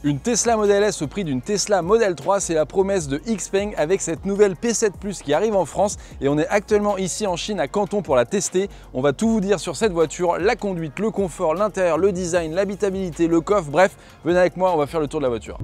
Une Tesla Model S au prix d'une Tesla Model 3, c'est la promesse de XPeng avec cette nouvelle P7 Plus qui arrive en France et on est actuellement ici en Chine à Canton pour la tester. On va tout vous dire sur cette voiture, la conduite, le confort, l'intérieur, le design, l'habitabilité, le coffre, bref, venez avec moi, on va faire le tour de la voiture.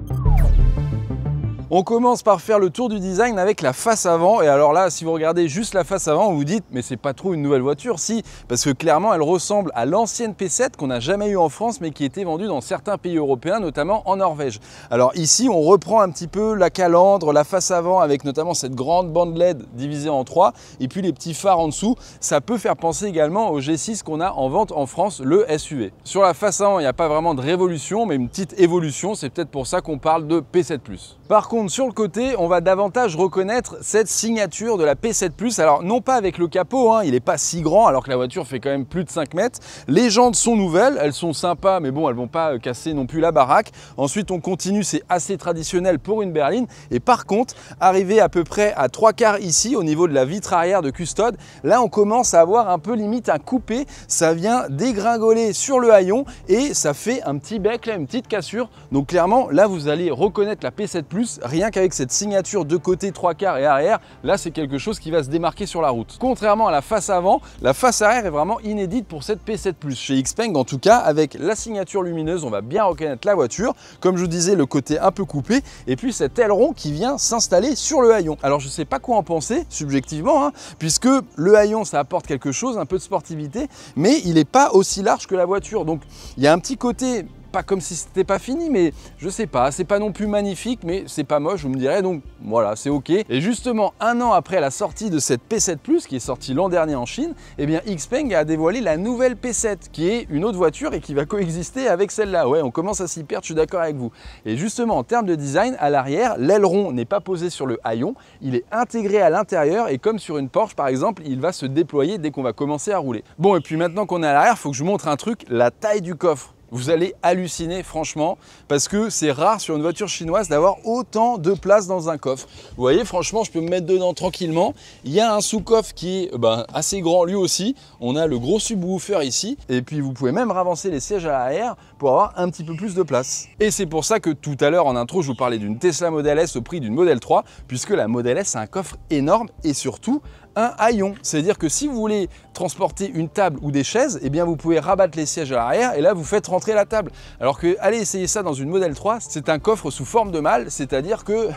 On commence par faire le tour du design avec la face avant et alors là si vous regardez juste la face avant vous vous dites mais c'est pas trop une nouvelle voiture, si, parce que clairement elle ressemble à l'ancienne P7 qu'on n'a jamais eu en France mais qui était vendue dans certains pays européens, notamment en Norvège. Alors ici on reprend un petit peu la calandre, la face avant avec notamment cette grande bande LED divisée en 3 et puis les petits phares en dessous. Ça peut faire penser également au G6 qu'on a en vente en France, le SUV. Sur la face avant il n'y a pas vraiment de révolution mais une petite évolution, c'est peut-être pour ça qu'on parle de P7 Plus. Par contre sur le côté, on va davantage reconnaître cette signature de la P7 Plus. Alors non pas avec le capot, hein, il n'est pas si grand alors que la voiture fait quand même plus de 5 mètres. Les jantes sont nouvelles, elles sont sympas mais bon elles vont pas casser non plus la baraque. Ensuite on continue, c'est assez traditionnel pour une berline. Et par contre, arrivé à peu près à 3/4 ici au niveau de la vitre arrière de custode, là on commence à avoir un peu limite un coupé. Ça vient dégringoler sur le haillon et ça fait un petit bec là, une petite cassure. Donc clairement là vous allez reconnaître la P7 Plus rien qu'avec cette signature de côté 3/4 et arrière. Là c'est quelque chose qui va se démarquer sur la route. Contrairement à la face avant, la face arrière est vraiment inédite pour cette P7 Plus. Chez XPeng en tout cas, avec la signature lumineuse, on va bien reconnaître la voiture. Comme je vous disais, le côté un peu coupé et puis cet aileron qui vient s'installer sur le haillon. Alors je sais pas quoi en penser subjectivement, hein, puisque le haillon ça apporte quelque chose, un peu de sportivité, mais il n'est pas aussi large que la voiture. Donc il y a un petit côté pas comme si c'était pas fini, mais je sais pas, c'est pas non plus magnifique, mais c'est pas moche, vous me direz, donc voilà, c'est ok. Et justement, un an après la sortie de cette P7 Plus, qui est sortie l'an dernier en Chine, eh bien XPeng a dévoilé la nouvelle P7, qui est une autre voiture et qui va coexister avec celle-là. Ouais, on commence à s'y perdre, je suis d'accord avec vous. Et justement, en termes de design, à l'arrière, l'aileron n'est pas posé sur le haillon, il est intégré à l'intérieur et comme sur une Porsche par exemple, il va se déployer dès qu'on va commencer à rouler. Bon, et puis maintenant qu'on est à l'arrière, il faut que je vous montre un truc, la taille du coffre. Vous allez halluciner franchement parce que c'est rare sur une voiture chinoise d'avoir autant de place dans un coffre. Vous voyez, franchement, je peux me mettre dedans tranquillement. Il y a un sous-coffre qui est assez grand lui aussi. On a le gros subwoofer ici et puis vous pouvez même ravancer les sièges à l'arrière pour avoir un petit peu plus de place. Et c'est pour ça que tout à l'heure en intro, je vous parlais d'une Tesla Model S au prix d'une Model 3 puisque la Model S a un coffre énorme et surtout un haillon. C'est-à-dire que si vous voulez transporter une table ou des chaises, eh bien vous pouvez rabattre les sièges à l'arrière et là vous faites rentrer la table. Alors que allez essayer ça dans une Model 3, c'est un coffre sous forme de malle, c'est-à-dire que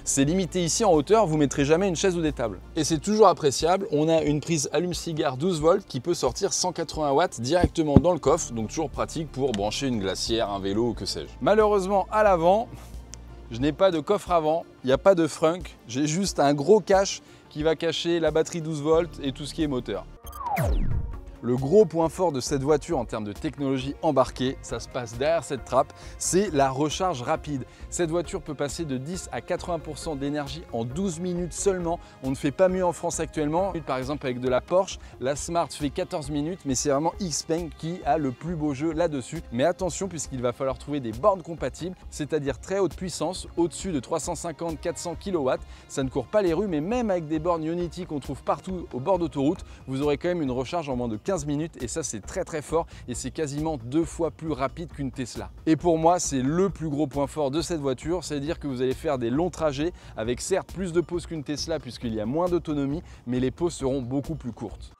c'est limité ici en hauteur, vous mettrez jamais une chaise ou des tables. Et c'est toujours appréciable, on a une prise allume-cigare 12 volts qui peut sortir 180 watts directement dans le coffre, donc toujours pratique pour brancher une glacière, un vélo ou que sais-je. Malheureusement à l'avant, je n'ai pas de coffre avant, il n'y a pas de frunk, j'ai juste un gros cache qui va cacher la batterie 12 volts et tout ce qui est moteur. Le gros point fort de cette voiture en termes de technologie embarquée, ça se passe derrière cette trappe, c'est la recharge rapide. Cette voiture peut passer de 10 à 80% d'énergie en 12 minutes seulement. On ne fait pas mieux en France actuellement. Par exemple avec de la Porsche, la Smart fait 14 minutes, mais c'est vraiment XPeng qui a le plus beau jeu là-dessus. Mais attention puisqu'il va falloir trouver des bornes compatibles, c'est-à-dire très haute puissance, au-dessus de 350-400 kW. Ça ne court pas les rues, mais même avec des bornes Ionity qu'on trouve partout au bord d'autoroute, vous aurez quand même une recharge en moins de 15 minutes et ça c'est très fort et c'est quasiment 2 fois plus rapide qu'une Tesla. Et pour moi c'est le plus gros point fort de cette voiture, c'est-à-dire que vous allez faire des longs trajets avec certes plus de pauses qu'une Tesla puisqu'il y a moins d'autonomie, mais les pauses seront beaucoup plus courtes.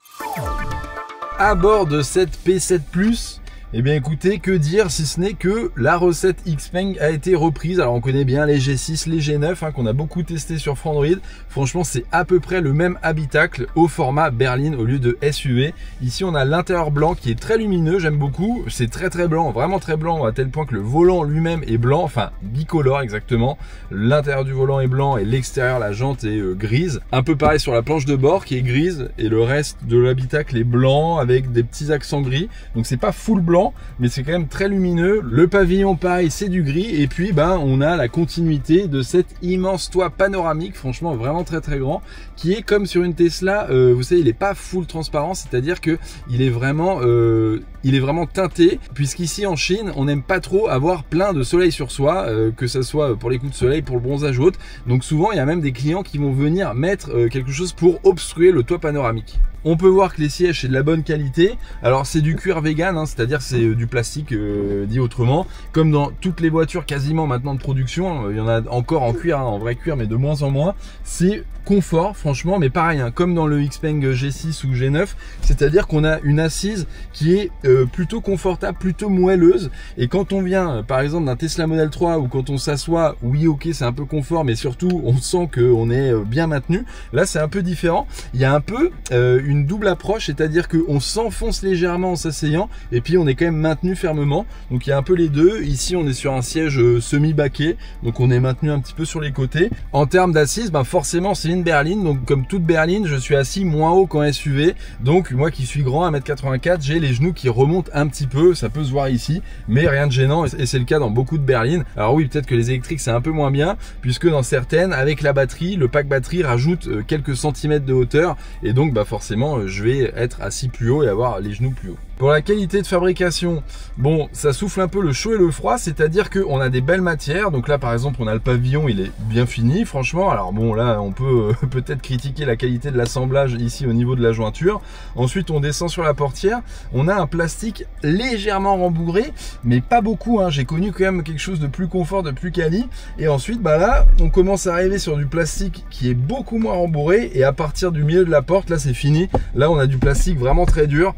À bord de cette P7 Plus, eh bien écoutez, que dire si ce n'est que la recette XPeng a été reprise. Alors on connaît bien les G6, les G9 qu'on a beaucoup testé sur Frandroid. Franchement c'est à peu près le même habitacle au format berline au lieu de SUV. Ici on a l'intérieur blanc qui est très lumineux, j'aime beaucoup. C'est très blanc, vraiment très blanc à tel point que le volant lui-même est blanc, enfin bicolore exactement. L'intérieur du volant est blanc et l'extérieur, la jante est grise. Un peu pareil sur la planche de bord qui est grise et le reste de l'habitacle est blanc avec des petits accents gris. Donc c'est pas full blanc, mais c'est quand même très lumineux. Le pavillon pareil c'est du gris et puis on a la continuité de cet immense toit panoramique, franchement vraiment très grand, qui est comme sur une Tesla, vous savez il est pas full transparent, c'est à dire que il est vraiment il est vraiment teinté, puisqu'ici en Chine, on n'aime pas trop avoir plein de soleil sur soi, que ça soit pour les coups de soleil, pour le bronzage ou autre. Donc souvent, il y a même des clients qui vont venir mettre quelque chose pour obstruer le toit panoramique. On peut voir que les sièges c'est de la bonne qualité. Alors c'est du cuir vegan, hein, c'est-à-dire c'est du plastique dit autrement. Comme dans toutes les voitures quasiment maintenant de production, il y en a encore en cuir, hein, en vrai cuir, mais de moins en moins. C'est confort franchement, mais pareil, hein, comme dans le Xpeng G6 ou G9, c'est-à-dire qu'on a une assise qui est plutôt confortable, plutôt moelleuse. Et quand on vient par exemple d'un Tesla Model 3 ou quand on s'assoit, oui ok c'est un peu confort, mais surtout on sent qu'on est bien maintenu. Là c'est un peu différent. Il y a un peu une double approche, c'est-à-dire qu'on s'enfonce légèrement en s'asseyant et puis on est quand même maintenu fermement. Donc il y a un peu les deux. Ici on est sur un siège semi-baquet, donc on est maintenu un petit peu sur les côtés. En termes d'assise, ben forcément c'est une berline, donc comme toute berline je suis assis moins haut qu'en SUV. Donc moi qui suis grand, 1m84, j'ai les genoux qui remontent un petit peu, ça peut se voir ici, mais rien de gênant et c'est le cas dans beaucoup de berlines. Alors oui, peut-être que les électriques c'est un peu moins bien, puisque dans certaines, avec la batterie, le pack batterie rajoute quelques centimètres de hauteur et donc bah forcément je vais être assis plus haut et avoir les genoux plus hauts. Pour la qualité de fabrication, bon, ça souffle un peu le chaud et le froid, c'est-à-dire qu'on a des belles matières. Donc là, par exemple, on a le pavillon, il est bien fini, franchement. Alors bon, là, on peut peut-être critiquer la qualité de l'assemblage ici au niveau de la jointure. Ensuite, on descend sur la portière. On a un plastique légèrement rembourré, mais pas beaucoup, hein. J'ai connu quand même quelque chose de plus confort, de plus quali. Et ensuite, bah là, on commence à arriver sur du plastique qui est beaucoup moins rembourré. Et à partir du milieu de la porte, là, c'est fini. Là, on a du plastique vraiment très dur.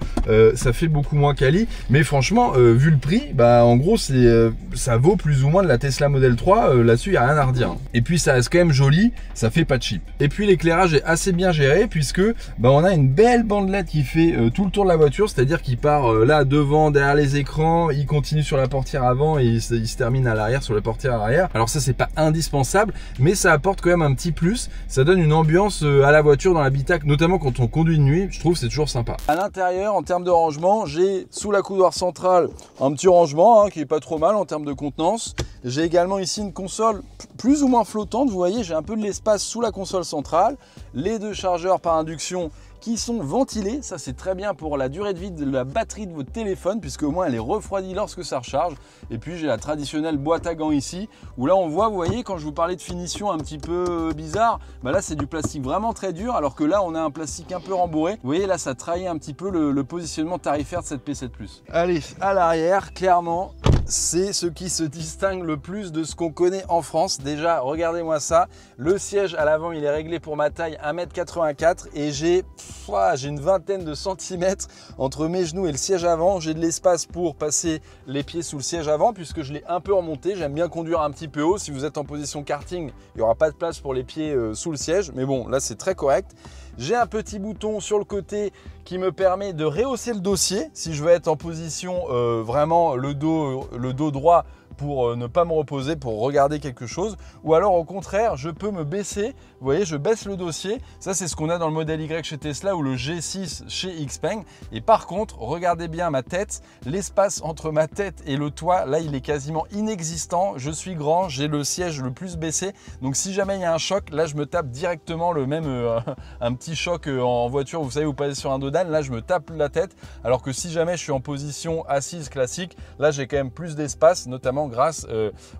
Ça fait beaucoup moins quali, mais franchement vu le prix, bah en gros c'est ça vaut plus ou moins de la Tesla Model 3, là-dessus il n'y a rien à redire. Et puis ça reste quand même joli, ça fait pas cheap. Et puis l'éclairage est assez bien géré, puisque bah on a une belle bandelette qui fait tout le tour de la voiture, c'est-à-dire qu'il part là devant, derrière les écrans, il continue sur la portière avant et il se termine à l'arrière sur la portière arrière. Alors ça c'est pas indispensable, mais ça apporte quand même un petit plus, ça donne une ambiance à la voiture dans l'habitacle, notamment quand on conduit de nuit, je trouve c'est toujours sympa. À l'intérieur, en termes de rangement, j'ai sous la coudoir centrale un petit rangement qui est pas trop mal en termes de contenance. J'ai également ici une console plus ou moins flottante, vous voyez, j'ai un peu de l'espace sous la console centrale. Les deux chargeurs par induction qui sont ventilés, ça c'est très bien pour la durée de vie de la batterie de votre téléphone, puisque au moins elle est refroidie lorsque ça recharge. Et puis j'ai la traditionnelle boîte à gants ici, où là on voit, vous voyez, quand je vous parlais de finition un petit peu bizarre, bah là c'est du plastique vraiment très dur, alors que là on a un plastique un peu rembourré. Vous voyez, là ça trahit un petit peu le positionnement tarifaire de cette P7 Plus. Allez, à l'arrière, clairement, c'est ce qui se distingue le plus de ce qu'on connaît en France. Déjà, regardez-moi ça. Le siège à l'avant, il est réglé pour ma taille 1m84 et j'ai une vingtaine de centimètres entre mes genoux et le siège avant. J'ai de l'espace pour passer les pieds sous le siège avant puisque je l'ai un peu remonté. J'aime bien conduire un petit peu haut. Si vous êtes en position karting, il n'y aura pas de place pour les pieds sous le siège. Mais bon, là, c'est très correct. J'ai un petit bouton sur le côté qui me permet de rehausser le dossier si je veux être en position vraiment le dos droit pour ne pas me reposer, pour regarder quelque chose. Ou alors au contraire, je peux me baisser. Vous voyez, je baisse le dossier. Ça, c'est ce qu'on a dans le modèle Y chez Tesla ou le G6 chez Xpeng. Et par contre, regardez bien ma tête. L'espace entre ma tête et le toit, là, il est quasiment inexistant. Je suis grand, j'ai le siège le plus baissé. Donc si jamais il y a un choc, là, je me tape directement le même un petit choc en voiture. Vous savez, vous passez sur un dos d'âne, là, je me tape la tête. Alors que si jamais je suis en position assise classique, là, j'ai quand même plus d'espace, notamment grâce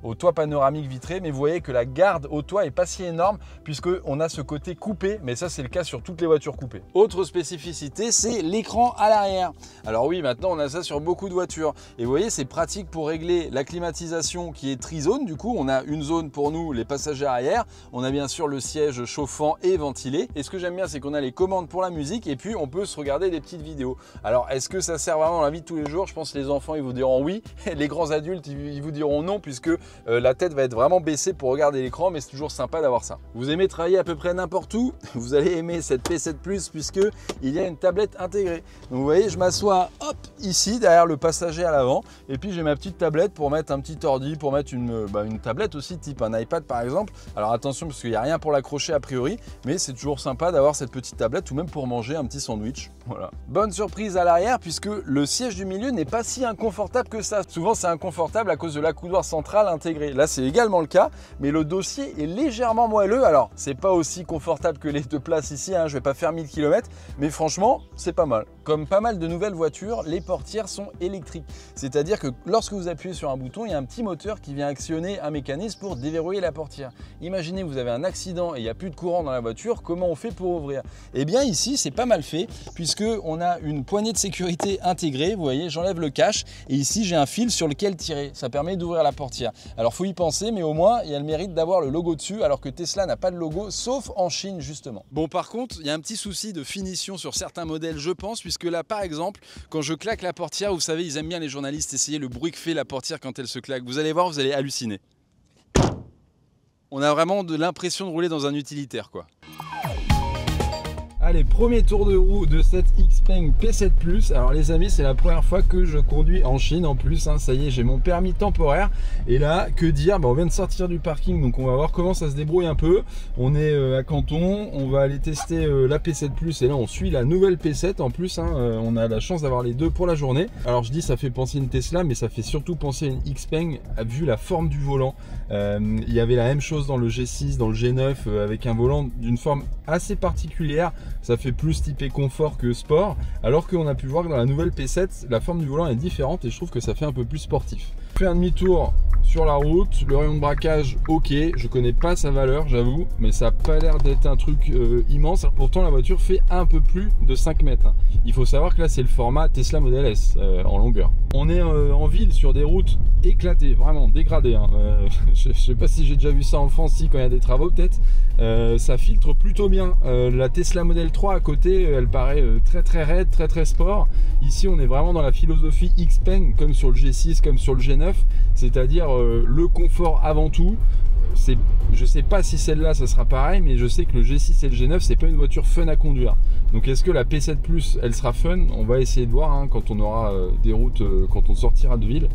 au toit panoramique vitré. Mais vous voyez que la garde au toit est pas si énorme puisqu'on a ce côté coupé, mais ça c'est le cas sur toutes les voitures coupées. Autre spécificité, c'est l'écran à l'arrière. Alors oui, maintenant on a ça sur beaucoup de voitures et vous voyez, c'est pratique pour régler la climatisation qui est tri-zone. Du coup, on a une zone pour nous, les passagers arrière. On a bien sûr le siège chauffant et ventilé. Et ce que j'aime bien, c'est qu'on a les commandes pour la musique et puis on peut se regarder des petites vidéos. Alors, est-ce que ça sert vraiment dans la vie de tous les jours? Je pense que les enfants, ils vous diront oui. Les grands adultes, ils vous diront non, puisque la tête va être vraiment baissée pour regarder l'écran, mais c'est toujours sympa d'avoir ça. Vous aimez travailler à peu près n'importe où? Vous allez aimer cette P7 Plus puisque il y a une tablette intégrée. Donc vous voyez, je m'assois hop ici derrière le passager à l'avant et puis j'ai ma petite tablette pour mettre un petit ordi, pour mettre une tablette aussi type un iPad par exemple. Alors attention parce qu'il n'y a rien pour l'accrocher a priori, mais c'est toujours sympa d'avoir cette petite tablette ou même pour manger un petit sandwich. Voilà. Bonne surprise à l'arrière puisque le siège du milieu n'est pas si inconfortable que ça. Souvent c'est inconfortable à cause de l'accoudoir central intégré. Là, c'est également le cas, mais le dossier est légèrement moelleux. Alors, c'est pas aussi confortable que les deux places ici, hein. Je vais pas faire 1000 km, mais franchement, c'est pas mal. Comme pas mal de nouvelles voitures, les portières sont électriques. C'est-à-dire que lorsque vous appuyez sur un bouton, il y a un petit moteur qui vient actionner un mécanisme pour déverrouiller la portière. Imaginez, vous avez un accident et il n'y a plus de courant dans la voiture, comment on fait pour ouvrir? Eh bien ici, c'est pas mal fait, puisque on a une poignée de sécurité intégrée. Vous voyez, j'enlève le cache et ici, j'ai un fil sur lequel tirer. Ça permet d'ouvrir la portière. Alors, faut y penser, mais au moins, il y a le mérite d'avoir le logo dessus, alors que Tesla n'a pas de logo, sauf en Chine, justement. Bon, par contre, il y a un petit souci de finition sur certains modèles, je pense, puisque là, par exemple, quand je claque la portière, vous savez, ils aiment bien les journalistes essayer le bruit que fait la portière quand elle se claque. Vous allez voir, vous allez halluciner. On a vraiment de l'impression de rouler dans un utilitaire, quoi. Allez, premier tour de roue de cette Xpeng P7 Plus. Alors les amis, c'est la première fois que je conduis en Chine en plus, hein. Ça y est, j'ai mon permis temporaire. Et là, que dire, on vient de sortir du parking, donc on va voir comment ça se débrouille un peu. On est à Canton, on va aller tester la P7 Plus. Et là, on suit la nouvelle P7 en plus, hein. On a la chance d'avoir les deux pour la journée. Alors je dis, ça fait penser à une Tesla, mais ça fait surtout penser à une Xpeng, vu la forme du volant. Il y avait la même chose dans le G6, dans le G9, avec un volant d'une forme assez particulière. Ça fait plus typé confort que sport, alors qu'on a pu voir que dans la nouvelle P7, la forme du volant est différente et je trouve que ça fait un peu plus sportif. Je fais un demi-tour sur la route, le rayon de braquage, ok, je connais pas sa valeur, j'avoue, mais ça n'a pas l'air d'être un truc immense. Pourtant, la voiture fait un peu plus de 5 mètres. Il faut savoir que là, c'est le format Tesla Model S en longueur. On est en ville sur des routes éclatées, vraiment dégradées, hein. Je sais pas si j'ai déjà vu ça en France, si quand il y a des travaux peut-être. Ça filtre plutôt bien. La Tesla Model 3 à côté, elle paraît très raide, très sport. Ici, on est vraiment dans la philosophie Xpeng, comme sur le G6, comme sur le G9, c'est-à-dire le confort avant tout. Je sais pas si celle-là ça sera pareil, mais je sais que le G6 et le G9 c'est pas une voiture fun à conduire. Donc est-ce que la P7 Plus elle sera fun? On va essayer de voir, hein, quand on aura des routes, quand on sortira de ville.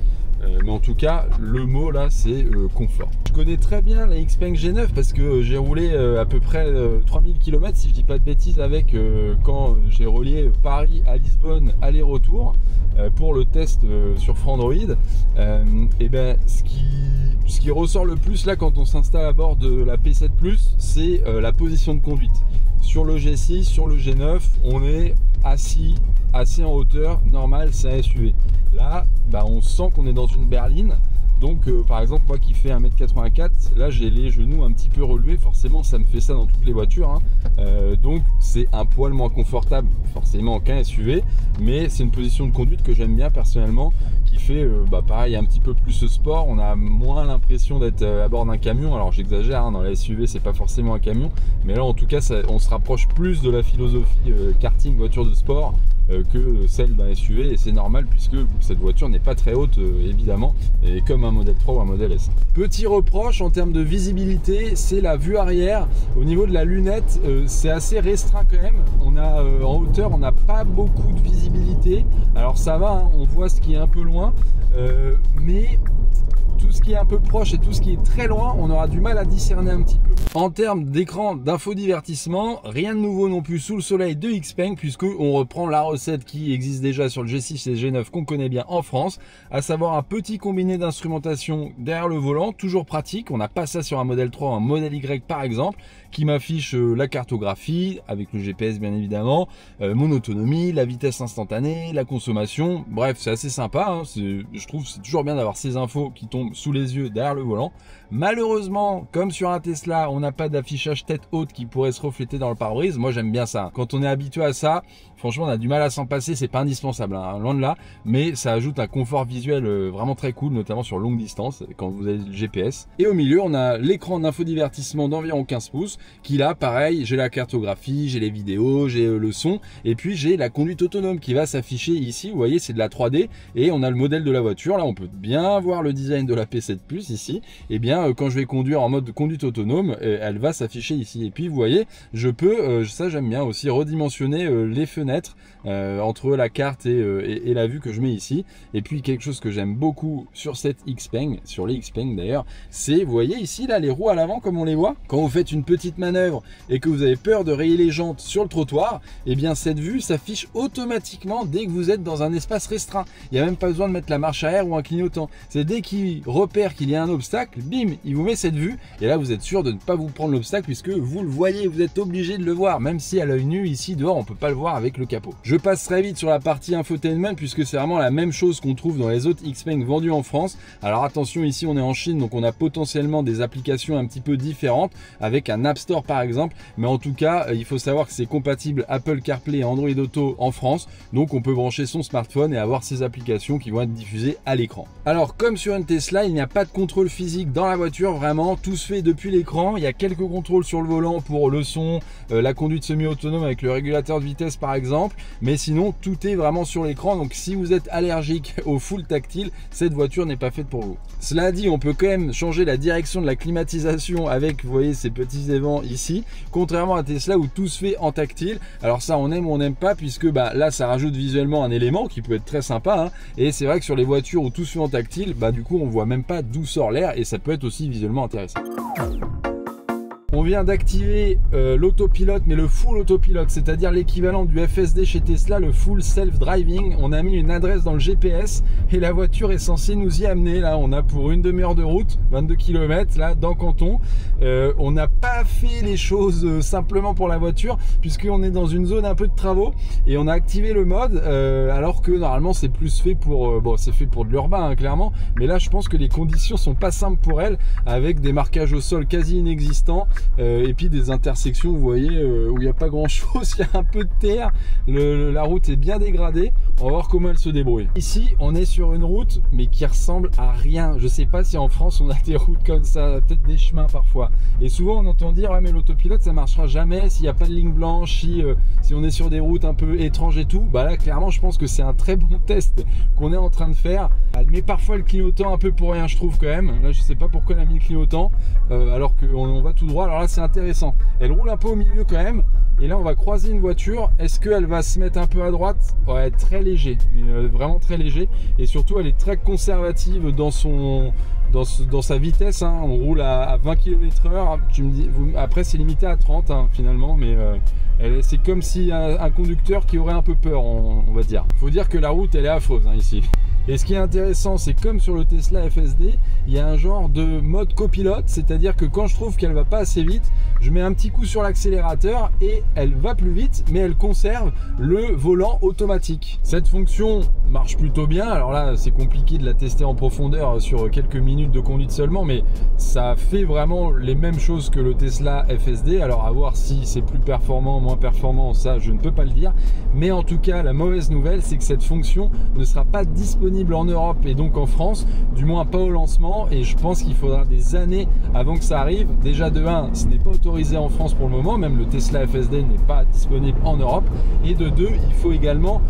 Mais en tout cas, le mot là, c'est confort. Je connais très bien la Xpeng G9 parce que j'ai roulé à peu près 3000 km, si je dis pas de bêtises, avec quand j'ai relié Paris à Lisbonne aller-retour pour le test sur Frandroid. Et ben, ce qui ressort le plus là quand on s'installe à bord de la P7 Plus, c'est la position de conduite. Sur le G6, sur le G9, on est assis assez en hauteur, normal, c'est un SUV. Là, bah, on sent qu'on est dans une berline. Donc par exemple, moi qui fais 1m84, là j'ai les genoux un petit peu relevés, forcément ça me fait ça dans toutes les voitures, hein. Donc c'est un poil moins confortable forcément qu'un SUV, mais c'est une position de conduite que j'aime bien personnellement, qui fait pareil un petit peu plus sport. On a moins l'impression d'être à bord d'un camion. Alors j'exagère, hein, dans la SUV c'est pas forcément un camion, mais là en tout cas on se rapproche plus de la philosophie karting, voiture de sport, que celle d'un SUV, et c'est normal puisque cette voiture n'est pas très haute évidemment, et comme un modèle 3 ou un modèle S. Petit reproche en termes de visibilité, c'est la vue arrière. Au niveau de la lunette, c'est assez restreint quand même. On a en hauteur, on n'a pas beaucoup de visibilité. Alors ça va, hein, on voit ce qui est un peu loin, mais tout ce qui est un peu proche et tout ce qui est très loin, on aura du mal à discerner un petit peu. En termes d'écran d'infodivertissement, rien de nouveau non plus sous le soleil de Xpeng, puisque on reprend la recette qui existe déjà sur le G6 et le G9 qu'on connaît bien en France, à savoir un petit combiné d'instrumentation derrière le volant, toujours pratique. On n'a pas ça sur un modèle 3 ou un modèle Y par exemple, qui m'affiche la cartographie avec le GPS bien évidemment, mon autonomie, la vitesse instantanée, la consommation. Bref, c'est assez sympa, hein. Je trouve c'est toujours bien d'avoir ces infos qui tombent sous les yeux derrière le volant. Malheureusement, comme sur un Tesla, on n'a pas d'affichage tête haute qui pourrait se refléter dans le pare-brise. Moi j'aime bien ça. Quand on est habitué à ça, franchement on a du mal à s'en passer, c'est pas indispensable, hein, loin de là, mais ça ajoute un confort visuel vraiment très cool, notamment sur longue distance quand vous avez le GPS. Et au milieu on a l'écran d'infodivertissement d'environ 15 pouces qui là pareil, j'ai la cartographie, j'ai les vidéos, j'ai le son, et puis j'ai la conduite autonome qui va s'afficher ici. Vous voyez, c'est de la 3D et on a le modèle de la voiture. Là on peut bien voir le design de la P7 Plus ici. Et bien quand je vais conduire en mode conduite autonome, elle va s'afficher ici. Et puis vous voyez, je peux, ça j'aime bien aussi, redimensionner les fenêtres entre la carte et la vue que je mets ici. Et puis quelque chose que j'aime beaucoup sur cette Xpeng, sur les Xpeng d'ailleurs, c'est, vous voyez ici là les roues à l'avant comme on les voit. Quand vous faites une petite manœuvre et que vous avez peur de rayer les jantes sur le trottoir, et bien cette vue s'affiche automatiquement dès que vous êtes dans un espace restreint. Il n'y a même pas besoin de mettre la marche arrière ou un clignotant. C'est dès qu'il repère qu'il y a un obstacle, bim, il vous met cette vue et là vous êtes sûr de ne pas vous prendre l'obstacle puisque vous le voyez, vous êtes obligé de le voir, même si à l'œil nu ici dehors on peut pas le voir avec le capot. Je passe très vite sur la partie infotainment puisque c'est vraiment la même chose qu'on trouve dans les autres Xpeng vendus en France. Alors attention, ici on est en Chine, donc on a potentiellement des applications un petit peu différentes avec un App Store par exemple, mais en tout cas il faut savoir que c'est compatible Apple CarPlay et Android Auto en France, donc on peut brancher son smartphone et avoir ces applications qui vont être diffusées à l'écran. Alors comme sur une Tesla, il n'y a pas de contrôle physique dans la voiture, vraiment tout se fait depuis l'écran. Il y a quelques contrôles sur le volant pour le son, la conduite semi-autonome avec le régulateur de vitesse par exemple, mais sinon tout est vraiment sur l'écran, donc si vous êtes allergique au full tactile, cette voiture n'est pas faite pour vous. Cela dit, on peut quand même changer la direction de la climatisation avec, vous voyez, ces petits évents ici, contrairement à Tesla où tout se fait en tactile. Alors ça, on aime ou on n'aime pas, puisque là ça rajoute visuellement un élément qui peut être très sympa, hein. Et c'est vrai que sur les voitures où tout se fait en tactile, du coup on voit même pas d'où sort l'air et ça peut être aussi visuellement intéressant. On vient d'activer l'autopilote, mais le full autopilote, c'est-à-dire l'équivalent du FSD chez Tesla, le full self-driving. On a mis une adresse dans le GPS et la voiture est censée nous y amener. Là, on a pour une demi-heure de route, 22 km là dans Canton. On n'a pas fait les choses simplement pour la voiture, puisqu'on est dans une zone un peu de travaux et on a activé le mode, alors que normalement c'est plus fait pour, c'est fait pour de l'urbain hein, clairement. Mais là, je pense que les conditions sont pas simples pour elle, avec des marquages au sol quasi inexistants. Et puis des intersections, vous voyez, où il n'y a pas grand chose, il y a un peu de terre, la route est bien dégradée. On va voir comment elle se débrouille. Ici on est sur une route mais qui ressemble à rien. Je sais pas si en France on a des routes comme ça, peut-être des chemins parfois, et souvent on entend dire ouais mais l'autopilote ça marchera jamais s'il n'y a pas de ligne blanche, si on est sur des routes un peu étranges et tout. Là clairement je pense que c'est un très bon test qu'on est en train de faire. Elle met parfois le clignotant un peu pour rien, je trouve quand même. Là je sais pas pourquoi elle a mis le clignotant alors qu'on va tout droit. Alors là c'est intéressant, elle roule un peu au milieu quand même, et là on va croiser une voiture. Est-ce qu'elle va se mettre un peu à droite? Ouais, très léger, vraiment très léger, et surtout elle est très conservative dans sa vitesse, hein. On roule à 20 km/h, tu me dis, après c'est limité à 30 hein, finalement, mais c'est comme si un conducteur qui aurait un peu peur, on va dire. Faut dire que la route elle est affreuse hein, ici. Et ce qui est intéressant, c'est comme sur le Tesla FSD, il y a un genre de mode copilote, c'est-à-dire que quand je trouve qu'elle va pas assez vite, je mets un petit coup sur l'accélérateur et elle va plus vite, mais elle conserve le volant automatique. Cette fonction marche plutôt bien. Alors là, c'est compliqué de la tester en profondeur sur quelques minutes de conduite seulement, mais ça fait vraiment les mêmes choses que le Tesla FSD. Alors à voir si c'est plus performant, moins performant, ça je ne peux pas le dire. Mais en tout cas, la mauvaise nouvelle, c'est que cette fonction ne sera pas disponible en Europe et donc en France, du moins pas au lancement, et je pense qu'il faudra des années avant que ça arrive. Déjà de 1, ce n'est pas autorisé en France pour le moment, même le Tesla FSD n'est pas disponible en Europe, et de 2, il faut également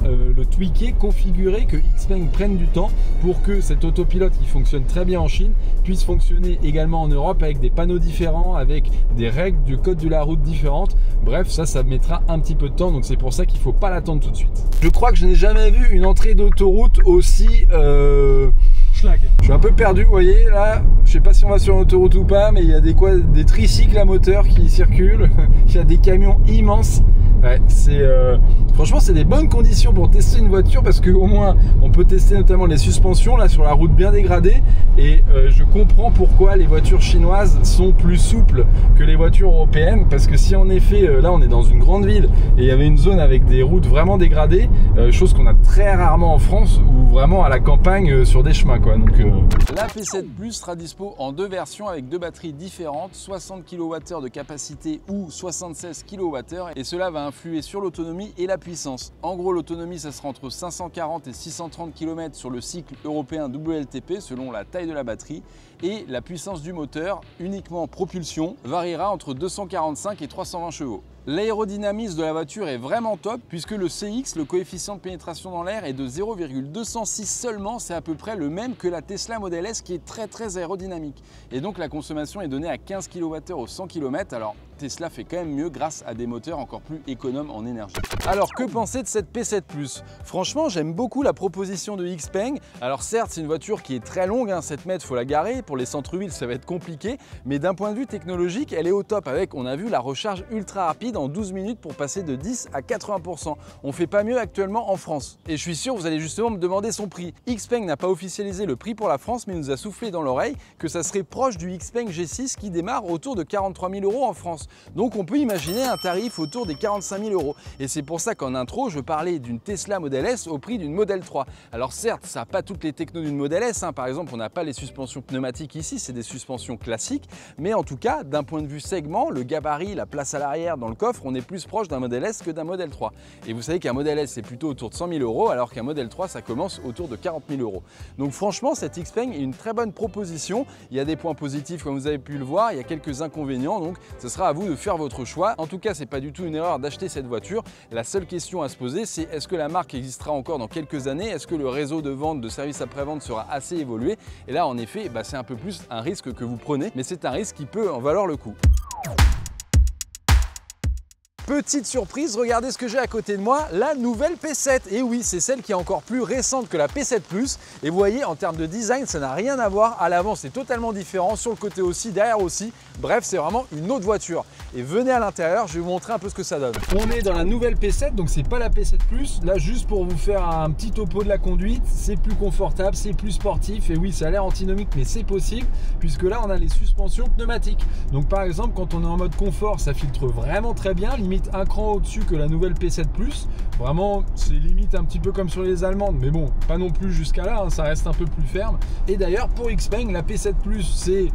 le tweaker, configurer, que Xpeng prenne du temps pour que cet autopilote qui fonctionne très bien en Chine puisse fonctionner également en Europe avec des panneaux différents, avec des règles du code de la route différentes. Bref, ça mettra un petit peu de temps, donc c'est pour ça qu'il ne faut pas l'attendre tout de suite. Je crois que je n'ai jamais vu une entrée d'autoroute aussi schlag. Je suis un peu perdu, vous voyez là, je sais pas si on va sur l'autoroute ou pas, mais il y a des tricycles à moteur qui circulent, il y a des camions immenses. Ouais, franchement c'est des bonnes conditions pour tester une voiture, parce qu'au moins on peut tester notamment les suspensions là sur la route bien dégradée, et je comprends pourquoi les voitures chinoises sont plus souples que les voitures européennes, parce que si en effet là on est dans une grande ville et il y avait une zone avec des routes vraiment dégradées, chose qu'on a très rarement en France, ou vraiment à la campagne sur des chemins quoi. Donc la P7 Plus sera dispo en 2 versions avec 2 batteries différentes, 60 kWh de capacité ou 76 kWh, et cela va influer sur l'autonomie et la puissance. En gros, l'autonomie, ça sera entre 540 et 630 km sur le cycle européen WLTP selon la taille de la batterie, et la puissance du moteur, uniquement propulsion, variera entre 245 et 320 chevaux. L'aérodynamisme de la voiture est vraiment top, puisque le CX, le coefficient de pénétration dans l'air, est de 0,206 seulement. C'est à peu près le même que la Tesla Model S qui est très aérodynamique. Et donc la consommation est donnée à 15 kWh au 100 km. Alors Tesla fait quand même mieux grâce à des moteurs encore plus économes en énergie. Alors que penser de cette P7 Plus? Franchement, j'aime beaucoup la proposition de Xpeng. Alors certes, c'est une voiture qui est très longue, hein, 7 mètres, il faut la garer. Pour les centres-villes, ça va être compliqué. Mais d'un point de vue technologique, elle est au top avec, on a vu, la recharge ultra rapide rapide en 12 minutes pour passer de 10 à 80%. On fait pas mieux actuellement en France. Et je suis sûr que vous allez justement me demander son prix. XPeng n'a pas officialisé le prix pour la France, mais nous a soufflé dans l'oreille que ça serait proche du XPeng G6 qui démarre autour de 43 000 € en France. Donc on peut imaginer un tarif autour des 45 000 €. Et c'est pour ça qu'en intro, je parlais d'une Tesla Model S au prix d'une Model 3. Alors certes, ça n'a pas toutes les technos d'une Model S, hein. Par exemple, on n'a pas les suspensions pneumatiques ici, c'est des suspensions classiques. Mais en tout cas, d'un point de vue segment, le gabarit, la place à l'arrière dans le coffre, on est plus proche d'un Model S que d'un Model 3. Et vous savez qu'un Model S, c'est plutôt autour de 100 000 €, alors qu'un Model 3, ça commence autour de 40 000 €. Donc franchement, cette XPeng est une très bonne proposition. Il y a des points positifs, comme vous avez pu le voir, il y a quelques inconvénients, donc ce sera à vous de faire votre choix. En tout cas, c'est pas du tout une erreur d'acheter cette voiture. La seule question à se poser, c'est est-ce que la marque existera encore dans quelques années? Est-ce que le réseau de vente, de services après-vente sera assez évolué? Et là, en effet, c'est un peu plus un risque que vous prenez, mais c'est un risque qui peut en valoir le coup. Petite surprise, regardez ce que j'ai à côté de moi, la nouvelle P7. Et oui, c'est celle qui est encore plus récente que la P7 Plus. Et vous voyez, en termes de design, ça n'a rien à voir. À l'avant, c'est totalement différent. Sur le côté aussi, derrière aussi. Bref, c'est vraiment une autre voiture. Et venez à l'intérieur, je vais vous montrer un peu ce que ça donne. On est dans la nouvelle P7, donc c'est pas la P7 Plus. Là, juste pour vous faire un petit topo de la conduite, c'est plus confortable, c'est plus sportif. Et oui, ça a l'air antinomique, mais c'est possible, puisque là, on a les suspensions pneumatiques. Donc par exemple, quand on est en mode confort, ça filtre vraiment très bien, limite un cran au-dessus que la nouvelle P7 Plus. Vraiment, c'est limite un petit peu comme sur les allemandes, mais bon, pas non plus jusqu'à là, hein, ça reste un peu plus ferme. Et d'ailleurs, pour XPeng, la P7 Plus, c'est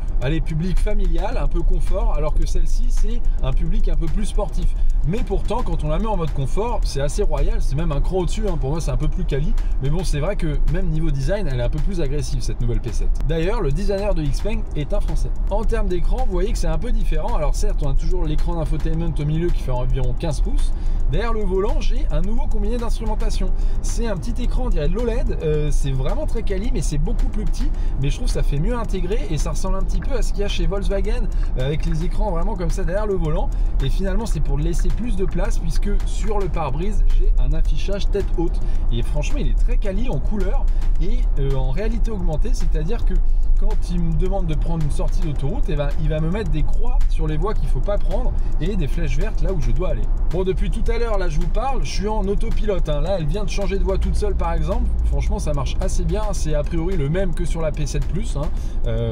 public familial, un peu confort, alors que celle-ci, c'est un public un peu plus sportif. Mais pourtant, quand on la met en mode confort, c'est assez royal, c'est même un cran au-dessus, hein. Pour moi, c'est un peu plus quali. Mais bon, c'est vrai que même niveau design, elle est un peu plus agressive, cette nouvelle P7. D'ailleurs, le designer de XPeng est un Français. En termes d'écran, vous voyez que c'est un peu différent. Alors certes, on a toujours l'écran d'infotainment au milieu qui fait environ 15 pouces. Derrière le volant, j'ai un nouveau combiné d'instrumentation. C'est un petit écran, on dirait de l'OLED. C'est vraiment très quali, mais c'est beaucoup plus petit. Mais je trouve que ça fait mieux intégrer et ça ressemble un petit peu à ce qu'il y a chez Volkswagen avec les écrans vraiment comme ça derrière le volant. Et finalement, c'est pour laisser plus de place puisque sur le pare-brise, j'ai un affichage tête haute. Et franchement, il est très quali en couleur et en réalité augmentée, c'est-à-dire que quand il me demande de prendre une sortie d'autoroute, il va me mettre des croix sur les voies qu'il ne faut pas prendre et des flèches vertes là où je dois aller. Bon, depuis tout à l'heure, là je vous parle, je suis en autopilote, hein. Là, elle vient de changer de voie toute seule par exemple. Franchement, ça marche assez bien. C'est a priori le même que sur la P7 Plus, hein.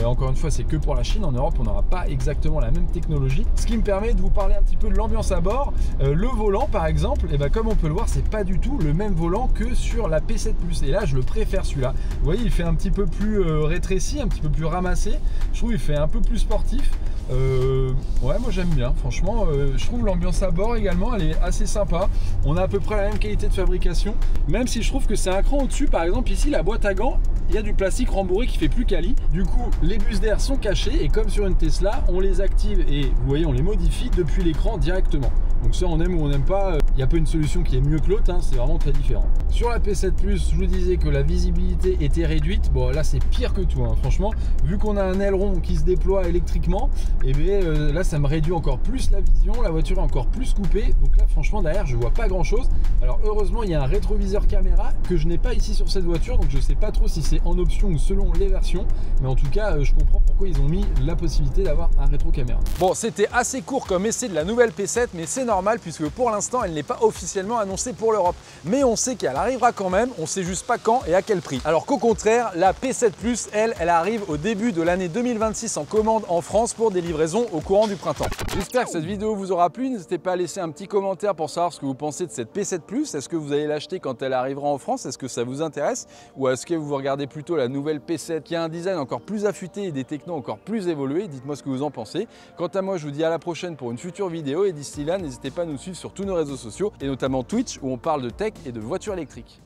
Encore une fois, c'est que pour la Chine. En Europe, on n'aura pas exactement la même technologie. Ce qui me permet de vous parler un petit peu de l'ambiance à bord. Le volant, par exemple, comme on peut le voir, c'est pas du tout le même volant que sur la P7 Plus. Et là, je le préfère celui-là. Vous voyez, il fait un petit peu plus rétréci, un petit peu plus ramassé. Je trouve qu'il fait un peu plus sportif. Ouais, moi j'aime bien. Franchement, je trouve l'ambiance à bord également, elle est assez sympa. On a à peu près la même qualité de fabrication, même si je trouve que c'est un cran au-dessus. Par exemple, ici, la boîte à gants, il y a du plastique rembourré qui fait plus quali. Du coup, les bus d'air sont cachés et comme sur une Tesla, on les active et vous voyez, on les modifie depuis l'écran directement. Donc ça, on aime ou on n'aime pas. Il n'y a pas une solution qui est mieux que l'autre, hein, c'est vraiment très différent. Sur la P7 Plus, je vous disais que la visibilité était réduite. Bon, là, c'est pire que tout, hein. Franchement, vu qu'on a un aileron qui se déploie électriquement, et bien là, ça me réduit encore plus la vision. La voiture est encore plus coupée. Donc là, franchement, derrière, je vois pas grand-chose. Alors, heureusement, il y a un rétroviseur caméra que je n'ai pas ici sur cette voiture. Donc, je sais pas trop si c'est en option ou selon les versions. Mais en tout cas, je comprends pourquoi ils ont mis la possibilité d'avoir un rétro caméra. Bon, c'était assez court comme essai de la nouvelle P7, mais c'est normal puisque pour l'instant, elle n'est pas officiellement annoncée pour l'Europe. Mais on sait qu'elle arrivera quand même, on sait juste pas quand et à quel prix. Alors qu'au contraire, la P7 Plus, elle arrive au début de l'année 2026 en commande en France pour des livraisons au courant du printemps. J'espère que cette vidéo vous aura plu. N'hésitez pas à laisser un petit commentaire pour savoir ce que vous pensez de cette P7 Plus. Est-ce que vous allez l'acheter quand elle arrivera en France? Est-ce que ça vous intéresse? Ou est-ce que vous regardez plutôt la nouvelle P7 qui a un design encore plus affûté et des technos encore plus évolués? Dites-moi ce que vous en pensez. Quant à moi, je vous dis à la prochaine pour une future vidéo et d'ici là, n'hésitez pas à nous suivre sur tous nos réseaux sociaux et notamment Twitch où on parle de tech et de voitures électriques.